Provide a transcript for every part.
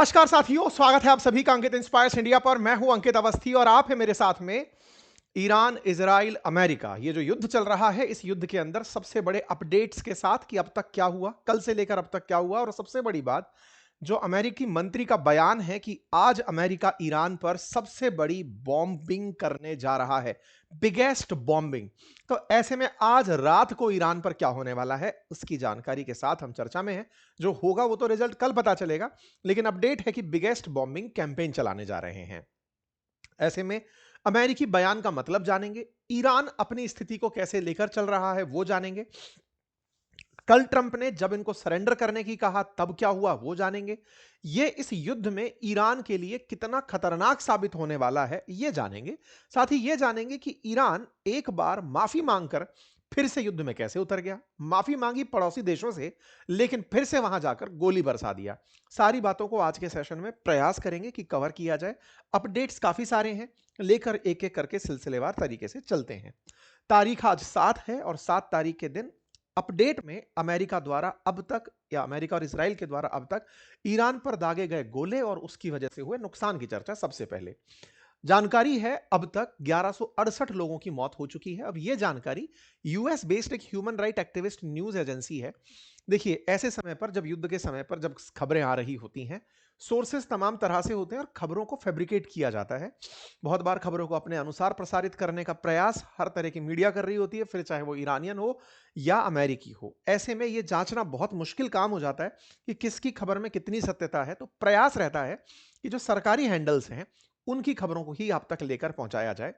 नमस्कार साथियों, स्वागत है आप सभी का अंकित इंस्पायर्स इंडिया पर। मैं हूं अंकित अवस्थी और आप है मेरे साथ में। ईरान, इजराइल, अमेरिका, ये जो युद्ध चल रहा है, इस युद्ध के अंदर सबसे बड़े अपडेट्स के साथ कि अब तक क्या हुआ, कल से लेकर अब तक क्या हुआ, और सबसे बड़ी बात, जो अमेरिकी मंत्री का बयान है कि आज अमेरिका ईरान पर सबसे बड़ी बॉम्बिंग करने जा रहा है, बिगेस्ट बॉम्बिंग। तो ऐसे में आज रात को ईरान पर क्या होने वाला है, उसकी जानकारी के साथ हम चर्चा में हैं। जो होगा वो तो रिजल्ट कल पता चलेगा, लेकिन अपडेट है कि बिगेस्ट बॉम्बिंग कैंपेन चलाने जा रहे हैं। ऐसे में अमेरिकी बयान का मतलब जानेंगे, ईरान अपनी स्थिति को कैसे लेकर चल रहा है वो जानेंगे, कल ट्रंप ने जब इनको सरेंडर करने की कहा तब क्या हुआ वो जानेंगे, ये इस युद्ध में ईरान के लिए कितना खतरनाक साबित होने वाला है ये जानेंगे। साथ ही ये जानेंगे कि ईरान एक बार माफी मांगकर फिर से युद्ध में कैसे उतर गया, माफी मांगी पड़ोसी देशों से, लेकिन फिर से वहां जाकर गोली बरसा दिया। सारी बातों को आज के सेशन में प्रयास करेंगे कि कवर किया जाए। अपडेट्स काफी सारे हैं, लेकर एक एक करके सिलसिलेवार तरीके से चलते हैं। तारीख आज 7 है और 7 तारीख के दिन अपडेट में अमेरिका द्वारा अब तक, या अमेरिका और इजराइल के द्वारा अब तक ईरान पर दागे गए गोले और उसकी वजह से हुए नुकसान की चर्चा सबसे पहले। जानकारी है अब तक 1168 लोगों की मौत हो चुकी है। अब यह जानकारी यूएस बेस्ड एक human right activist news agency है। देखिए, ऐसे समय पर, जब युद्ध के समय पर जब खबरें आ रही होती हैं, सोर्सेस तमाम तरह से होते हैं और खबरों को फैब्रिकेट किया जाता है। बहुत बार खबरों को अपने अनुसार प्रसारित करने का प्रयास हर तरह की मीडिया कर रही होती है, फिर चाहे वो ईरानियन हो या अमेरिकी हो। ऐसे में यह जांचना बहुत मुश्किल काम हो जाता है कि किसकी खबर में कितनी सत्यता है। तो प्रयास रहता है कि जो सरकारी हैंडल्स हैं उनकी खबरों को ही आप तक लेकर पहुंचाया जाए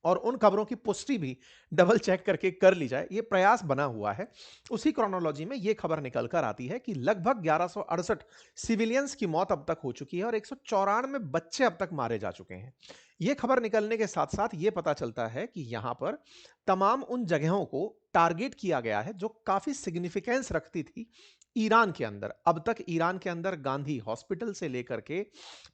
और उन खबरों की पुष्टि भी डबल चेक करके कर ली जाए। ये प्रयास बना हुआ है। उसी क्रोनोलॉजी में ये खबर निकल कर आती है कि लगभग 1168 सिविलियंस की मौत अब तक हो चुकी है और 194 बच्चे अब तक मारे जा चुके हैं। ये खबर निकलने के साथ साथ ये पता चलता है कि यहां पर तमाम उन जगहों को टारगेट किया गया है जो काफी सिग्निफिकेंस रखती थी ईरान के अंदर। अब तक ईरान के अंदर गांधी हॉस्पिटल से लेकर के,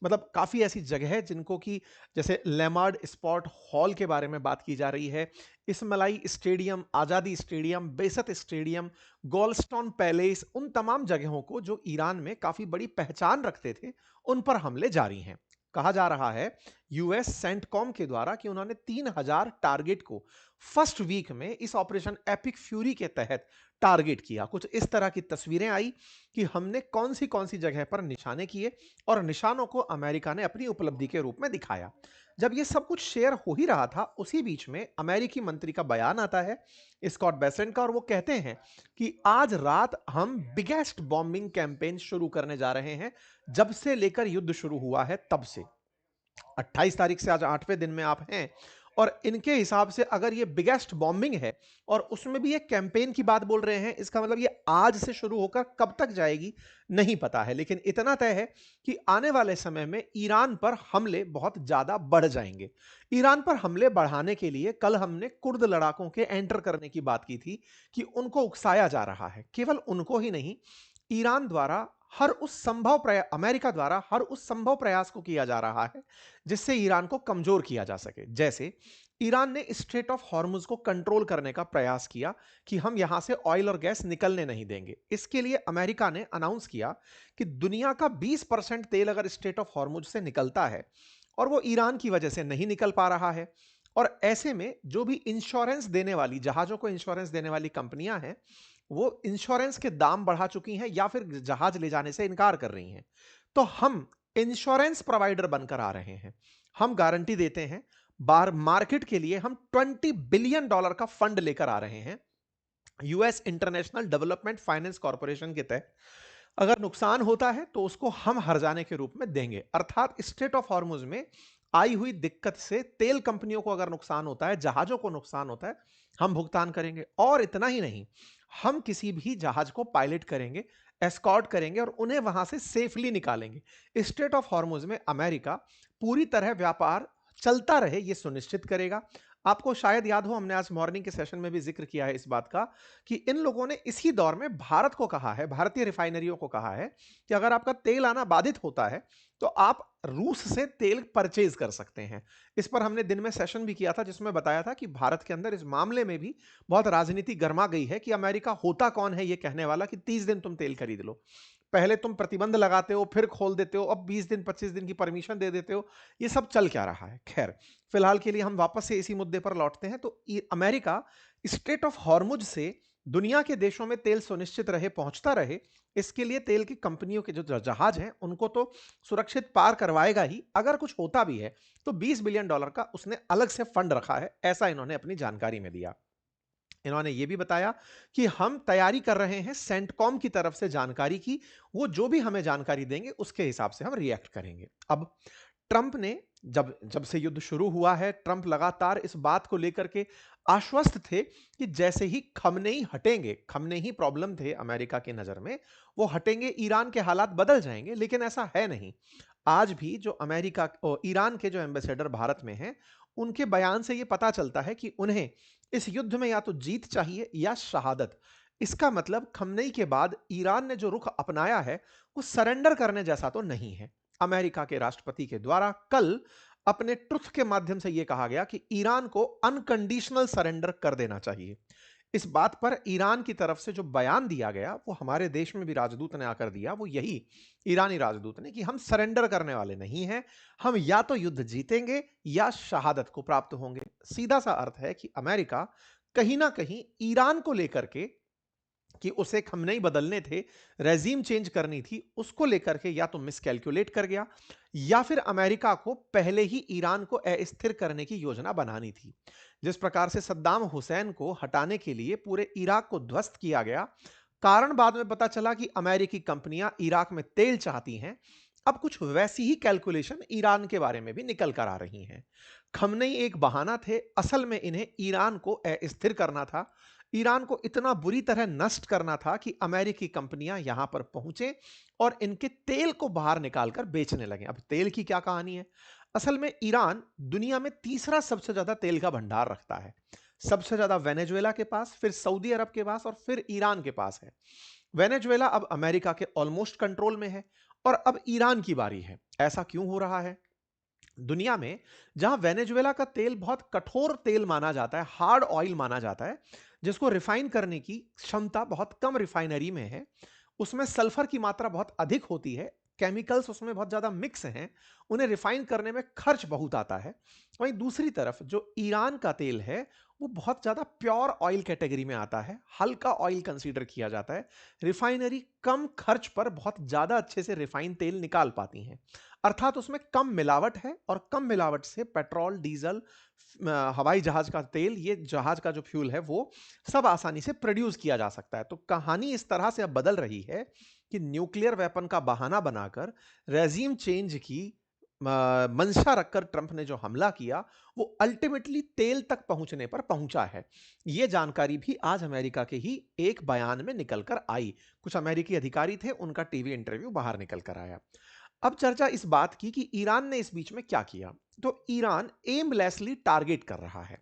मतलब काफी ऐसी जगह है जिनको कि, जैसे लेमार्ड स्पोर्ट हॉल के बारे में बात की जा रही है, इस्माइली स्टेडियम, आजादी स्टेडियम, बेसत स्टेडियम, गोल्डस्टोन पैलेस, उन तमाम जगहों को जो ईरान में काफी बड़ी पहचान रखते थे, उन पर हमले जारी हैं। कहा जा रहा है यूएस सेंटकॉम के द्वारा कि उन्होंने 3000 टारगेट को फर्स्ट वीक में इस ऑपरेशन एपिक फ्यूरी के तहत टारगेट किया। कुछ इस तरह की तस्वीरें आई कि हमने कौन सी जगह पर निशाने किए और निशानों को अमेरिका ने अपनी उपलब्धि के रूप में दिखाया। जब ये सब कुछ शेयर हो ही रहा था, उसी बीच में अमेरिकी मंत्री का बयान आता है, स्कॉट बेसेंट का, और वो कहते हैं कि आज रात हम बिगेस्ट बॉम्बिंग कैंपेन शुरू करने जा रहे हैं जब से लेकर युद्ध शुरू हुआ है तब से। 28 तारीख से आज 8वें दिन में आप हैं, और इनके हिसाब से अगर ये बिगेस्ट बॉम्बिंग है और उसमें भी ये कैंपेन की बात बोल रहे हैं, इसका मतलब ये आज से शुरू होकर कब तक जाएगी नहीं पता है, लेकिन इतना तय है कि आने वाले समय में ईरान पर हमले बहुत ज्यादा बढ़ जाएंगे। ईरान पर हमले बढ़ाने के लिए कल हमने कुर्द लड़ाकों के एंटर करने की बात की थी कि उनको उकसाया जा रहा है। केवल उनको ही नहीं, ईरान द्वारा हर उस संभव प्रयास, अमेरिका द्वारा हर उस संभव प्रयास को किया जा रहा है जिससे ईरान को कमजोर किया जा सके। जैसे ईरान ने स्ट्रेट ऑफ हॉर्मुज को कंट्रोल करने का प्रयास किया कि हम यहां से ऑयल और गैस निकलने नहीं देंगे। इसके लिए अमेरिका ने अनाउंस किया कि दुनिया का 20% तेल अगर स्ट्रेट ऑफ हॉर्मुज से निकलता है और वो ईरान की वजह से नहीं निकल पा रहा है, और ऐसे में जो भी इंश्योरेंस देने वाली, जहाजों को इंश्योरेंस देने वाली कंपनियां हैं, वो इंश्योरेंस के दाम बढ़ा चुकी हैं या फिर जहाज ले जाने से इनकार कर रही हैं, तो हम इंश्योरेंस प्रोवाइडर बनकर आ रहे हैं। हम गारंटी देते हैं, बार मार्केट के लिए हम $20 बिलियन का फंड लेकर आ रहे हैं US international development finance corporation के तहत। अगर नुकसान होता है तो उसको हम हर्जाने के रूप में देंगे। अर्थात स्ट्रेट ऑफ हॉर्मुज में आई हुई दिक्कत से तेल कंपनियों को अगर नुकसान होता है, जहाजों को नुकसान होता है, हम भुगतान करेंगे। और इतना ही नहीं, हम किसी भी जहाज को पायलट करेंगे, एस्कॉर्ट करेंगे और उन्हें वहां से सेफली निकालेंगे। स्ट्रेट ऑफ हॉर्मुज में अमेरिका पूरी तरह व्यापार चलता रहे ये सुनिश्चित करेगा। आपको शायद याद हो, हमने आज मॉर्निंग के सेशन में भी जिक्र किया है इस बात का कि इन लोगों ने इसी दौर में भारत को कहा है, भारतीय रिफाइनरियों को कहा है कि अगर आपका तेल आना बाधित होता है तो आप रूस से तेल परचेज कर सकते हैं। इस पर हमने दिन में सेशन भी किया था जिसमें बताया था कि भारत के अंदर इस मामले में भी बहुत राजनीति गर्मा गई है कि अमेरिका होता कौन है ये कहने वाला कि 30 दिन तुम तेल खरीद लो। पहले तुम प्रतिबंध लगाते हो, फिर खोल देते हो, अब 20 दिन 25 दिन की परमिशन दे देते हो। ये सब चल क्या रहा है? खैर, फिलहाल के लिए हम वापस से इसी मुद्दे पर लौटते हैं। तो अमेरिका स्ट्रेट ऑफ हॉर्मुज से दुनिया के देशों में तेल सुनिश्चित रहे, पहुंचता रहे, इसके लिए तेल की कंपनियों के जो जहाज हैं उनको तो सुरक्षित पार करवाएगा ही। अगर कुछ होता भी है तो $20 बिलियन का उसने अलग से फंड रखा है, ऐसा इन्होंने अपनी जानकारी में दिया। इन्होंने ये भी बताया कि हम तैयारी कर रहे हैं सेंटकॉम की तरफ से जानकारी की, वो जो भी हमें जानकारी देंगे उसके हिसाब से हम रिएक्ट करेंगे। अब ट्रंप ने जब जब से युद्ध शुरू हुआ है, ट्रंप लगातार इस बात को लेकर के आश्वस्त थे कि जैसे ही खमनेई हटेंगे, खमनेई प्रॉब्लम थे अमेरिका की नजर में, वो हटेंगे, ईरान के हालात बदल जाएंगे। लेकिन ऐसा है नहीं। आज भी जो अमेरिका और ईरान के जो एम्बेसडर भारत में हैं, उनके बयान से ये पता चलता है कि उन्हें इस युद्ध में या तो जीत चाहिए या शहादत। इसका मतलब खमनेई के बाद ईरान ने जो रुख अपनाया है वो सरेंडर करने जैसा तो नहीं है। अमेरिका के राष्ट्रपति के द्वारा कल अपने ट्रुथ के माध्यम से यह कहा गया कि ईरान को अनकंडीशनल सरेंडर कर देना चाहिए। इस बात पर ईरान की तरफ से जो बयान दिया गया वो हमारे देश में भी राजदूत ने आकर दिया, वो यही ईरानी राजदूत ने, कि हम सरेंडर करने वाले नहीं हैं, हम या तो युद्ध जीतेंगे या शहादत को प्राप्त होंगे। सीधा सा अर्थ है कि अमेरिका कहीं ना कहीं ईरान को लेकर के, कि उसे खमनई बदलने थे, रेजीम चेंज करनी थी, उसको लेकर के या तो मिसकैलकुलेट कर गया या फिर अमेरिका को पहले ही ईरान को अस्थिर करने की योजना बनानी थी। जिस प्रकार से सद्दाम हुसैन को हटाने के लिए पूरे इराक को ध्वस्त किया गया, कारण बाद में पता चला कि अमेरिकी कंपनियां इराक में तेल चाहती हैं। अब कुछ वैसी ही कैलकुलेशन ईरान के बारे में भी निकल कर आ रही हैं। खमनई एक बहाना थे, असल में इन्हें ईरान को अस्थिर करना था, ईरान को इतना बुरी तरह नष्ट करना था कि अमेरिकी कंपनियां यहां पर पहुंचे और इनके तेल को बाहर निकालकर बेचने लगे। अब तेल की क्या कहानी है? असल में ईरान दुनिया में तीसरा सबसे ज्यादा तेल का भंडार रखता है। सबसे ज्यादा वेनेजुएला के पास, फिर सऊदी अरब के पास और फिर ईरान के पास है। वेनेजुएला अब अमेरिका के ऑलमोस्ट कंट्रोल में है और अब ईरान की बारी है। ऐसा क्यों हो रहा है? दुनिया में जहां वेनेजुएला का तेल बहुत कठोर तेल माना जाता है, हार्ड ऑयल माना जाता है, जिसको रिफाइन करने की क्षमता बहुत कम रिफाइनरी में है, उसमें सल्फर की मात्रा बहुत अधिक होती है, केमिकल्स उसमें बहुत ज्यादा मिक्स हैं, उन्हें रिफाइन करने में खर्च बहुत आता है। वहीं दूसरी तरफ जो ईरान का तेल है वो बहुत ज्यादा प्योर ऑयल कैटेगरी में आता है, हल्का ऑयल कंसीडर किया जाता है। रिफाइनरी कम खर्च पर बहुत ज्यादा अच्छे से रिफाइन तेल निकाल पाती हैं, अर्थात उसमें कम मिलावट है और कम मिलावट से पेट्रोल, डीजल, हवाई जहाज का तेल, ये जहाज का जो फ्यूल है वो सब आसानी से प्रोड्यूस किया जा सकता है। तो कहानी इस तरह से अब बदल रही है कि न्यूक्लियर वेपन का बहाना बनाकर रेजीम चेंज की मंशा रखकर ट्रंप ने जो हमला किया वो अल्टीमेटली तेल तक पहुंचने पर पहुंचा है। यह जानकारी भी आज अमेरिका के ही एक बयान में निकल कर आई। कुछ अमेरिकी अधिकारी थे, उनका टीवी इंटरव्यू बाहर निकल कर आया। अब चर्चा इस बात की कि ईरान ने इस बीच में क्या किया। तो ईरान एमलेसली टारगेट कर रहा है।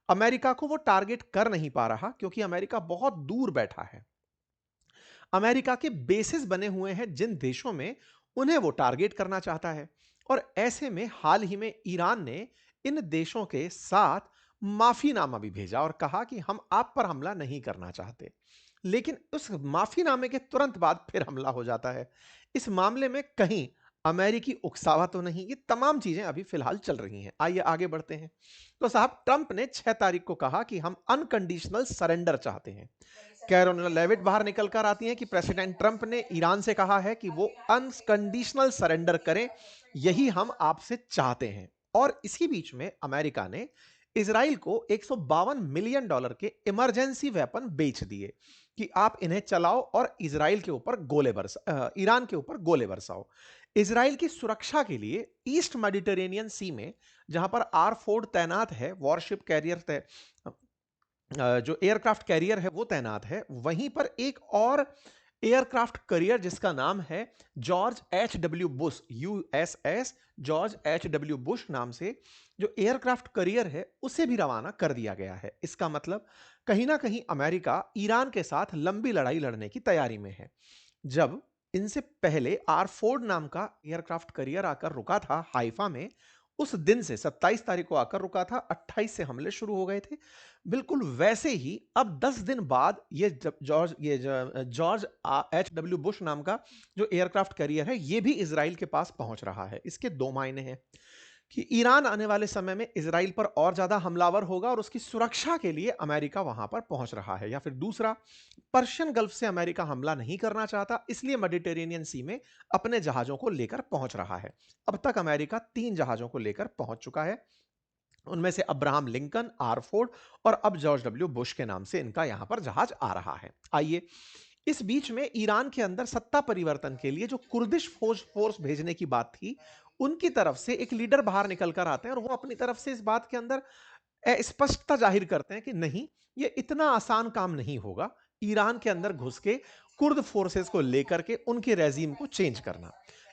अमेरिका को वो टारगेट कर नहीं पा रहा क्योंकि अमेरिका बहुत दूर बैठा है। अमेरिका के बेसिस बने हुए हैं जिन देशों में, उन्हें वो टारगेट करना चाहता है। और ऐसे में हाल ही में ईरान ने इन देशों के साथ माफीनामा भी भेजा और कहा कि हम आप पर हमला नहीं करना चाहते। लेकिन उस माफीनामे के तुरंत बाद फिर हमला हो जाता है। इस मामले में कहीं अमेरिकी उकसावा तो नहीं? ये तमाम चीजें अभी फिलहाल चल रही हैं। आइए आगे बढ़ते हैं। तो साहब, ट्रंप ने 6 तारीख को कहा कि हम अनकंडीशनल सरेंडर चाहते हैं। कैरोलिना लेविट बाहर निकल कर आती हैं कि प्रेसिडेंट ट्रंप ने ईरान से कहा है कि वो अनकंडीशनल सरेंडर करें, यही हम आपसे चाहते हैं। और इसी बीच में अमेरिका ने इजराइल को $152 मिलियन के इमरजेंसी वेपन बेच दिए कि आप इन्हें चलाओ और इजराइल के ऊपर ईरान के ऊपर गोले बरसाओ। इजराइल की सुरक्षा के लिए ईस्ट मेडिटेरेनियन सी में, जहां पर R4 तैनात है, वॉरशिप कैरियर जो एयरक्राफ्ट कैरियर है वो तैनात है, वहीं पर एक और एयरक्राफ्ट कैरियर जिसका नाम है George H.W. Bush, USS George H.W. Bush नाम से जो एयरक्राफ्ट कैरियर है, उसे भी रवाना कर दिया गया है। इसका मतलब कहीं ना कहीं अमेरिका ईरान के साथ लंबी लड़ाई लड़ने की तैयारी में है। जब इनसे पहले R4 नाम का एयरक्राफ्ट कैरियर आकर रुका था हाइफा में, उस दिन से 27 तारीख को आकर रुका था, 28 से हमले शुरू हो गए थे। बिल्कुल वैसे ही अब 10 दिन बाद जॉर्ज एच डब्ल्यू बुश नाम का जो एयरक्राफ्ट कैरियर है, ये भी इजराइल के पास पहुंच रहा है। इसके दो मायने हैं कि ईरान आने वाले समय में इजराइल पर और ज्यादा हमलावर होगा और उसकी सुरक्षा के लिए अमेरिका वहां पर पहुंच रहा है, या फिर दूसरा, पर्शियन गल्फ से अमेरिका हमला नहीं करना चाहता, इसलिए मेडिटेरेनियन सी में अपने जहाजों को लेकर पहुंच रहा है। अब तक अमेरिका 3 जहाजों को लेकर पहुंच चुका है, उनमें से अब्राहम लिंकन, आर फोर्ड और अब जॉर्ज डब्ल्यू बुश के नाम से इनका यहां पर जहाज आ रहा है। आइए, इस बीच में ईरान के अंदर सत्ता परिवर्तन के लिए जो कुर्दिश फोर्स भेजने की बात थी, उनकी तरफ से एक लीडर बाहर निकल कर आते हैं और वो अपनी तरफ से इस बात के अंदर स्पष्टता जाहिर करते हैं कि नहीं, ये इतना आसान काम नहीं होगा ईरान के अंदर घुस के कुर्द फोर्सेस को लेकर के उनके रेजीम को चेंज करना।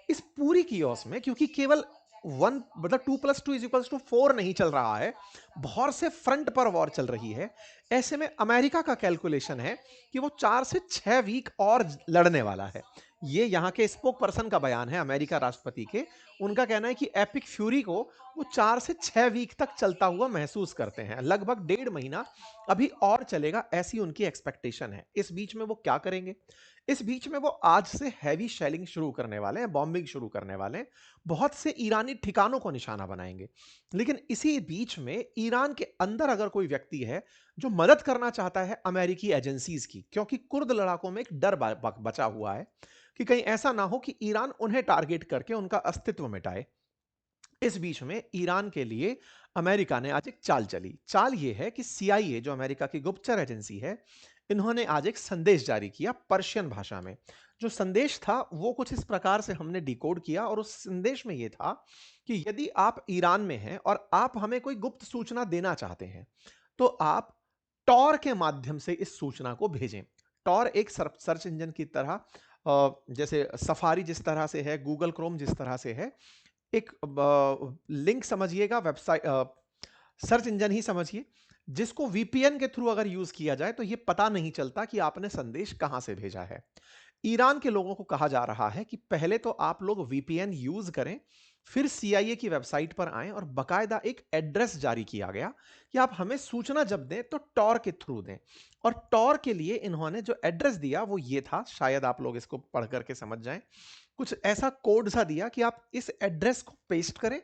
इस पूरी कियोस में क्योंकि केवल वन मतलब 2+2=4 नहीं चल रहा है, बहुत से फ्रंट पर वॉर चल रही है। ऐसे में अमेरिका का कैलकुलेशन है कि वो 4 से 6 वीक और लड़ने वाला है। ये यहाँ के स्पोक पर्सन का बयान है, अमेरिका राष्ट्रपति के। उनका कहना है कि एपिक फ्यूरी को वो 4 से 6 वीक तक चलता हुआ महसूस करते हैं, लगभग 1.5 महीना अभी और चलेगा, ऐसी उनकी एक्सपेक्टेशन है। इस बीच में वो क्या करेंगे? इस बीच में वो आज से हैवी शेलिंग शुरू करने वाले हैं, बॉम्बिंग शुरू करने वाले हैं, बहुत से ईरानी ठिकानों को निशाना बनाएंगे। लेकिन इसी बीच में ईरान के अंदर अगर कोई व्यक्ति है जो मदद करना चाहता है अमेरिकी एजेंसीज की, क्योंकि कुर्द लड़ाकों में एक डर बचा हुआ है कि कहीं ऐसा ना हो कि ईरान उन्हें टारगेट करके उनका अस्तित्व मिटाए। इस बीच में ईरान के लिए अमेरिका ने आज एक चाल चली। चाल यह है कि सीआईए, जो अमेरिका की गुप्तचर एजेंसी है, इन्होंने आज एक संदेश जारी किया पर्शियन भाषा में। जो संदेश था वो कुछ इस प्रकार से हमने डिकोड किया, और उस संदेश में यह था कि यदि आप ईरान में हैं और आप हमें कोई गुप्त सूचना देना चाहते हैं, तो आप टॉर के माध्यम से इस सूचना को भेजें। टॉर एक सर्च इंजन की तरह, जैसे सफारी जिस तरह से है, गूगल क्रोम जिस तरह से है, एक लिंक समझिएगा, वेबसाइट, सर्च इंजन ही समझिए, जिसको वीपीएन के थ्रू अगर यूज किया जाए तो यह पता नहीं चलता कि आपने संदेश कहां से भेजा है। ईरान के लोगों को कहा जा रहा है कि पहले तो आप लोग वीपीएन यूज करें, फिर सीआईए की वेबसाइट पर आएं, और बकायदा एक एड्रेस जारी किया गया कि आप हमें सूचना जब दें तो टॉर के थ्रू दें। और टॉर के लिए इन्होंने जो एड्रेस दिया वो ये था, शायद आप लोग इसको पढ़ करके समझ जाएं, कुछ ऐसा कोड सा दिया कि आप इस एड्रेस को पेस्ट करें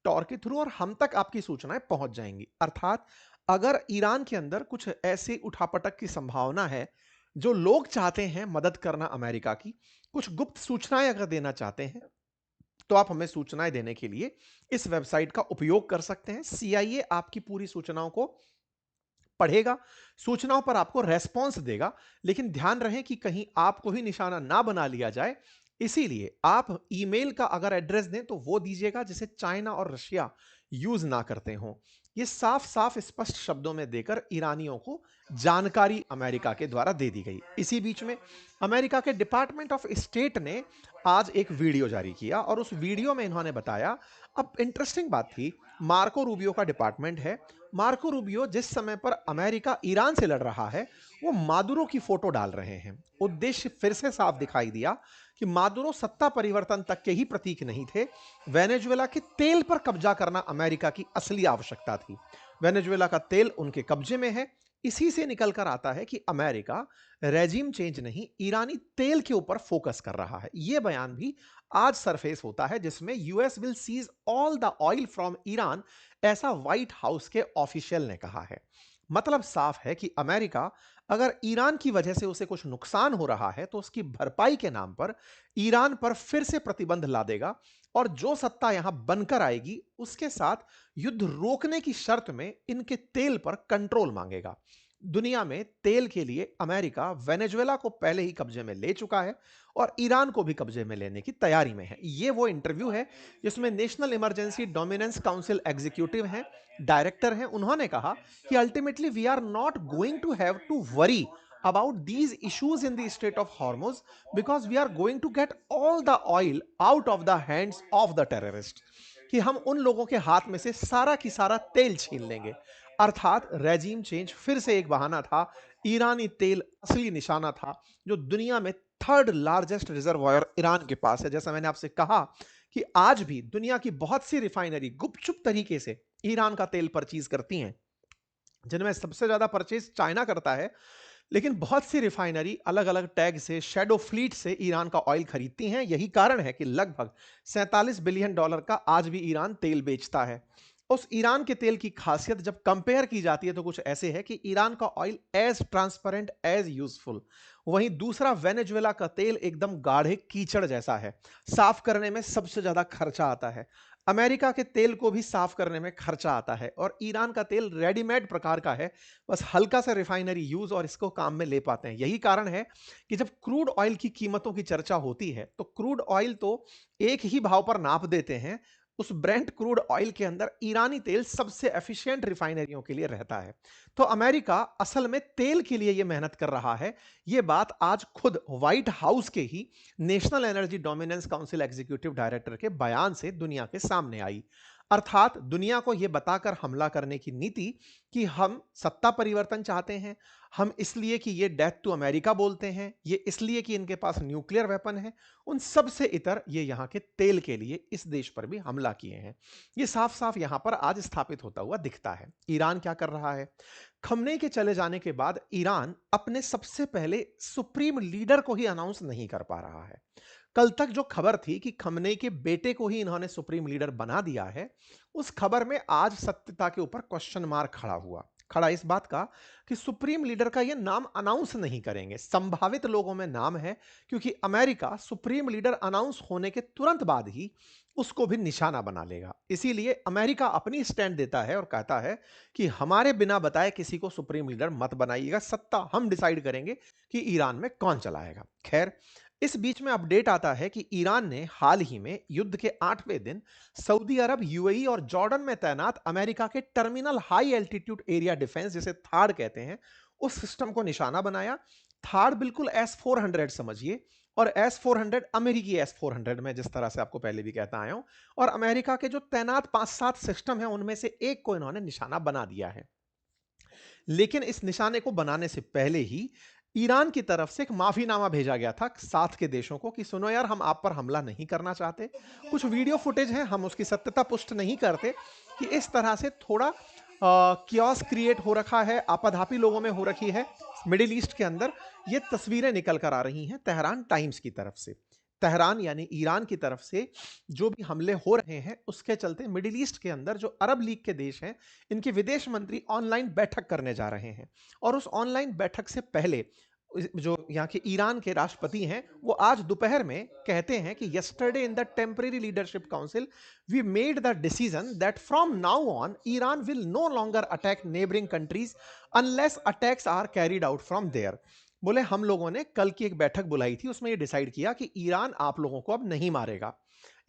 टॉर के थ्रू और हम तक आपकी सूचनाएं पहुंच जाएंगी। अर्थात अगर ईरान के अंदर कुछ ऐसी उठापटक की संभावना है, जो लोग चाहते हैं मदद करना अमेरिका की, कुछ गुप्त सूचनाएं अगर देना चाहते हैं, तो आप हमें सूचनाएं देने के लिए इस वेबसाइट का उपयोग कर सकते हैं। सीआईए आपकी पूरी सूचनाओं को पढ़ेगा, सूचनाओं पर आपको रेस्पॉन्स देगा, लेकिन ध्यान रहे कि कहीं आपको ही निशाना ना बना लिया जाए। इसीलिए आप ईमेल का अगर एड्रेस दें तो वो दीजिएगा जिसे चाइना और रशिया यूज ना करते हों। ये साफ साफ स्पष्ट शब्दों में देकर ईरानियों को जानकारी अमेरिका के द्वारा दे दी गई। इसी बीच में अमेरिका के डिपार्टमेंट ऑफ स्टेट ने आज एक वीडियो जारी किया, और उस वीडियो में इन्होंने बताया, अब इंटरेस्टिंग बात थी, मार्को रूबियो का डिपार्टमेंट है। मार्को रूबियो जिस समय पर अमेरिका ईरान से लड़ रहा है, वो मादुरो की फोटो डाल रहे हैं। उद्देश्य फिर से साफ दिखाई दिया कि मादुरो सत्ता परिवर्तन तक के ही प्रतीक नहीं थे। वेनेजुएला के तेल पर कब्जा करना अमेरिका की असली आवश्यकता थी। वेनेजुएला का तेल उनके कब्जे में है। इसी से निकल कर आता है कि अमेरिका रेजिम चेंज नहीं, ईरानी तेल के ऊपर फोकस कर रहा है। यह बयान भी आज सरफेस होता है, जिसमें US will cease all the oil from Iran, ऐसा व्हाइट हाउस के ऑफिशियल ने कहा है। मतलब साफ है कि अमेरिका अगर ईरान की वजह से उसे कुछ नुकसान हो रहा है, तो उसकी भरपाई के नाम पर ईरान पर फिर से प्रतिबंध ला देगा, और जो सत्ता यहां बनकर आएगी उसके साथ युद्ध रोकने की शर्त में इनके तेल पर कंट्रोल मांगेगा। दुनिया में तेल के लिए अमेरिका वेनेजुएला को पहले ही कब्जे में ले चुका है और ईरान को भी कब्जे में लेने की तैयारी में है। ये वो इंटरव्यू है जिसमें national emergency dominance council executive हैं, डायरेक्टर हैं, उन्होंने कहा कि ultimately we are not going to have to worry about these issues in the Strait of Hormuz, because we are going to get all the oil out of the hands of the terrorist, कि हम उन लोगों के हाथ में से सारा की सारा तेल छीन लेंगे। अर्थात रेजिम चेंज फिर से एक बहाना था, ईरानी तेल असली निशाना था। जो दुनिया में थर्ड लार्जेस्ट रिजर्वायर ईरान के पास है, जैसा मैंने आपसे कहा कि आज भी दुनिया की बहुत सी रिफाइनरी गुपचुप तरीके से ईरान का तेल परचेज करती हैं, जिनमें सबसे ज्यादा परचेज चाइना करता है। लेकिन बहुत सी रिफाइनरी अलग अलग टैग से, शैडो फ्लीट से ईरान का ऑयल खरीदती हैं। यही कारण है कि लगभग $47 बिलियन का आज भी ईरान तेल बेचता है। उस ईरान के तेल की खासियत जब कंपेयर की जाती है तो कुछ ऐसे है कि ईरान का oil as transparent as useful, वहीं दूसरा वेनेजुएला का तेल एकदम गाढ़े कीचड़ जैसा है, साफ करने में सबसे ज्यादा खर्चा आता है। अमेरिका के तेल को भी साफ करने में खर्चा आता है, और ईरान का तेल रेडीमेड प्रकार का है, बस हल्का सा रिफाइनरी यूज और इसको काम में ले पाते हैं। यही कारण है कि जब क्रूड ऑयल की कीमतों की चर्चा होती है तो क्रूड ऑयल तो एक ही भाव पर नाप देते हैं, उस ब्रेंट क्रूड ऑयल के अंदर ईरानी तेल सबसे एफिशिएंट रिफाइनरियों के लिए रहता है। तो अमेरिका असल में तेल के लिए यह मेहनत कर रहा है। यह बात आज खुद व्हाइट हाउस के ही national energy dominance council executive director के बयान से दुनिया के सामने आई। अर्थात दुनिया को यह बताकर हमला करने की नीति कि हम सत्ता परिवर्तन चाहते हैं, हम इसलिए कि ये डेथ टू अमेरिका बोलते हैं, ये इसलिए कि इनके पास न्यूक्लियर वेपन है, उन सब से इतर ये यहां के तेल के लिए इस देश पर भी हमला किए हैं। ये साफ साफ यहां पर आज स्थापित होता हुआ दिखता है। ईरान क्या कर रहा है? खमनेई के चले जाने के बाद ईरान अपने सबसे पहले सुप्रीम लीडर को ही अनाउंस नहीं कर पा रहा है। कल तक जो खबर थी कि खमनेई के बेटे को ही इन्होंने सुप्रीम लीडर बना दिया है, उस खबर में आज सत्यता के ऊपर क्वेश्चन मार्क खड़ा इस बात का कि सुप्रीम लीडर का यह नाम अनाउंस नहीं करेंगे। संभावित लोगों में नाम है, क्योंकि अमेरिका सुप्रीम लीडर अनाउंस होने के तुरंत बाद ही उसको भी निशाना बना लेगा। इसीलिए अमेरिका अपनी स्टैंड देता है और कहता है कि हमारे बिना बताए किसी को सुप्रीम लीडर मत बनाइएगा, सत्ता हम डिसाइड करेंगे कि ईरान में कौन चलाएगा। खैर, इस बीच में अपडेट आता है कि ईरान ने हाल ही में युद्ध के 8वें दिन सऊदी अरब, यूएई और जॉर्डन में तैनात अमेरिका के terminal high altitude area defence, जिसे थाड़ कहते हैं, उस सिस्टम को निशाना बनाया। थाड़ बिल्कुल S-400 समझिए, और S-400 अमेरिकी S-400 में, जिस तरह से आपको पहले भी कहता आया हूं। और अमेरिका के जो तैनात 5-7 सिस्टम हैं उनमें से एक को इन्होंने निशाना बना दिया है। लेकिन इस निशाने को बनाने से पहले ही ईरान की तरफ से एक माफीनामा भेजा गया था साथ के देशों को कि सुनो यार, हम आप पर हमला नहीं करना चाहते। कुछ वीडियो फुटेज है, हम उसकी सत्यता पुष्ट नहीं करते, कि इस तरह से थोड़ा कियोस क्रिएट हो रखा है, आपाधापी लोगों में हो रखी है मिडिल ईस्ट के अंदर। ये तस्वीरें निकल कर आ रही हैं तेहरान टाइम्स की तरफ से। तेहरान यानी ईरान की तरफ से जो भी हमले हो रहे हैं, उसके चलते मिडिल ईस्ट के अंदर जो अरब लीग के देश हैं, इनके विदेश मंत्री ऑनलाइन बैठक करने जा रहे हैं। और उस ऑनलाइन बैठक से पहले जो यहाँ के ईरान के राष्ट्रपति हैं, वो आज दोपहर में कहते हैं कि yesterday in the temporary leadership council we made the decision that from now on Iran will no longer attack neighbouring countries unless attacks are carried out from there. बोले हम लोगों ने कल की एक बैठक बुलाई थी, उसमें ये डिसाइड किया कि ईरान आप लोगों को अब नहीं मारेगा।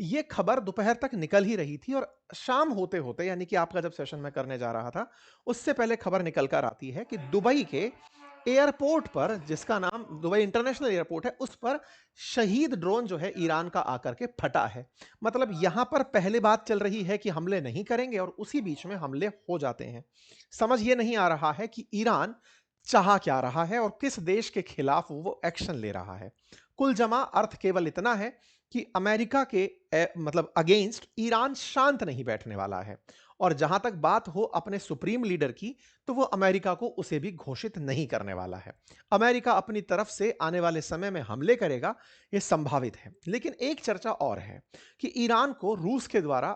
ये खबर दोपहर तक निकल ही रही थी, और शाम होते होते, यानी कि आपका जब सेशन में करने जा रहा था उससे पहले खबर निकल कर आती है कि दुबई के एयरपोर्ट पर, जिसका नाम दुबई इंटरनेशनल एयरपोर्ट है, उस पर शहीद ड्रोन जो है ईरान का आकर के फटा है। मतलब यहां पर पहले बात चल रही है कि हमले नहीं करेंगे, और उसी बीच में हमले हो जाते हैं। समझ ये नहीं आ रहा है कि ईरान चाह क्या रहा है और किस देश के खिलाफ वो एक्शन ले रहा है। कुल जमा अर्थ केवल इतना है कि अमेरिका के मतलब अगेंस्ट ईरान शांत नहीं बैठने वाला है। और जहां तक बात हो अपने सुप्रीम लीडर की, तो वो अमेरिका को उसे भी घोषित नहीं करने वाला है। अमेरिका अपनी तरफ से आने वाले समय में हमले करेगा, यह संभावित है। लेकिन एक चर्चा और है कि ईरान को रूस के द्वारा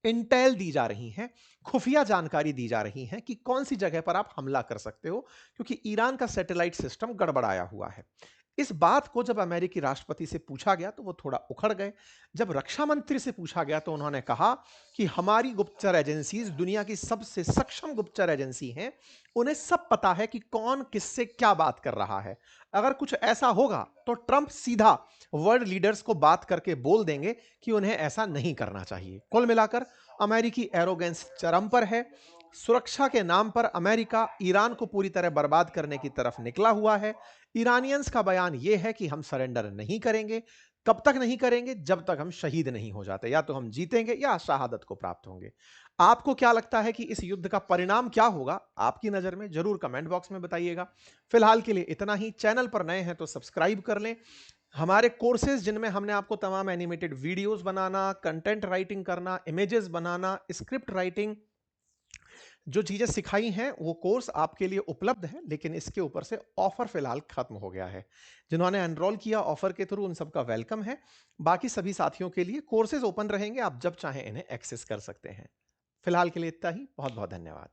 इंटेल दी जा रही है, खुफिया जानकारी दी जा रही है कि कौन सी जगह पर आप हमला कर सकते हो, क्योंकि ईरान का सैटेलाइट सिस्टम गड़बड़ाया हुआ है। इस बात को जब अमेरिकी राष्ट्रपति से पूछा गया तो वो थोड़ा उखड़ गए। जब रक्षा मंत्री से पूछा गया तो उन्होंने कहा कि हमारी गुप्तचर एजेंसीज दुनिया की सबसे सक्षम गुप्तचर एजेंसी हैं, उन्हें सब पता है कि कौन किससे क्या बात कर रहा है। अगर कुछ ऐसा होगा तो ट्रंप सीधा वर्ल्ड लीडर्स को बात करके बोल देंगे कि उन्हें ऐसा नहीं करना चाहिए। कुल मिलाकर अमेरिकी एरोगेंस चरम पर है। सुरक्षा के नाम पर अमेरिका ईरान को पूरी तरह बर्बाद करने की तरफ निकला हुआ है। ईरानियंस का बयान यह है कि हम सरेंडर नहीं करेंगे। कब तक नहीं करेंगे? जब तक हम शहीद नहीं हो जाते। या तो हम जीतेंगे या शहादत को प्राप्त होंगे। आपको क्या लगता है कि इस युद्ध का परिणाम क्या होगा आपकी नजर में? जरूर कमेंट बॉक्स में बताइएगा। फिलहाल के लिए इतना ही। चैनल पर नए हैं तो सब्सक्राइब कर लें। हमारे कोर्सेज जिनमें हमने आपको तमाम एनिमेटेड वीडियोस बनाना, कंटेंट राइटिंग करना, इमेजेस बनाना, स्क्रिप्ट राइटिंग, जो चीजें सिखाई हैं वो कोर्स आपके लिए उपलब्ध है, लेकिन इसके ऊपर से ऑफर फिलहाल खत्म हो गया है। जिन्होंने एनरोल किया ऑफर के थ्रू, उन सबका वेलकम है। बाकी सभी साथियों के लिए कोर्सेज ओपन रहेंगे, आप जब चाहें इन्हें एक्सेस कर सकते हैं। फिलहाल के लिए इतना ही। बहुत बहुत धन्यवाद।